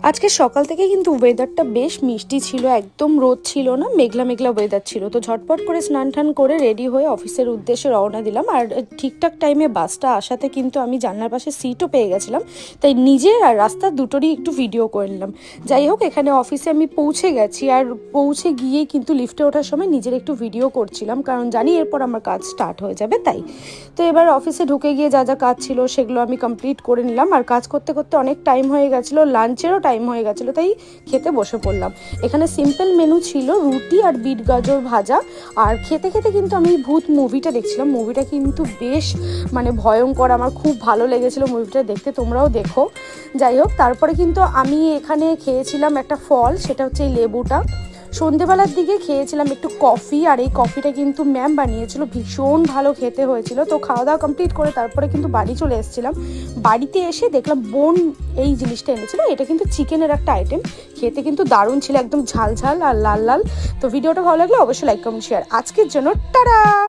আজকে সকাল থেকে কিন্তু ওয়েদারটা বেশ মিষ্টি ছিল, একদম রোদ ছিল না, মেঘলা মেঘলা ওয়েদার ছিল। তো ঝটপট করে স্নান টান করে রেডি হয়ে অফিসের উদ্দেশ্যে রওনা দিলাম। আর ঠিকঠাক টাইমে বাসটা আসাতে কিন্তু আমি জানলার পাশে সিটও পেয়ে গেছিলাম, তাই নিজের আর রাস্তা দুটোরই একটু ভিডিও করে নিলাম। যাই হোক, এখানে অফিসে আমি পৌঁছে গেছি, আর পৌঁছে গিয়েই কিন্তু লিফটে ওঠার সময় নিজের একটু ভিডিও করছিলাম, কারণ জানি এরপর আমার কাজ স্টার্ট হয়ে যাবে তাই। তো এবার অফিসে ঢুকে গিয়ে যা যা কাজ ছিল সেগুলো আমি কমপ্লিট করে নিলাম। আর কাজ করতে করতে অনেক টাইম হয়ে গেছিলো, লাঞ্চেরও টাইম হয়ে গেছিলো, তাই খেতে বসে পড়লাম। এখানে সিম্পল মেনু ছিল রুটি আর বিট গাজর ভাজা। আর খেতে খেতে কিন্তু আমি ভূত মুভিটা দেখছিলাম। মুভিটা কিন্তু বেশ ভয়ঙ্কর, আমার খুব ভালো লেগেছিলো মুভিটা দেখতে, তোমরাও দেখো। যাই হোক, তারপরে কিন্তু আমি এখানে খেয়েছিলাম একটা ফল, সেটা হচ্ছে এই লেবুটা। সন্ধেবেলার দিকে খেয়েছিলাম একটু কফি, আর এই কফিটা কিন্তু ম্যাম বানিয়েছিল, ভীষণ ভালো খেতে হয়েছিল। তো খাওয়া দাওয়া কমপ্লিট করে তারপরে কিন্তু বাড়ি চলে এসেছিলাম। বাড়িতে এসে দেখলাম বোন এই জিনিসটা এনেছিল, এটা কিন্তু চিকেনের একটা আইটেম, খেতে কিন্তু দারুণ ছিল, একদম ঝাল ঝাল আর লাল লাল। তো ভিডিওটা ভালো লাগলে অবশ্যই লাইক কমেন্ট শেয়ার। আজকের জন্য টাটা।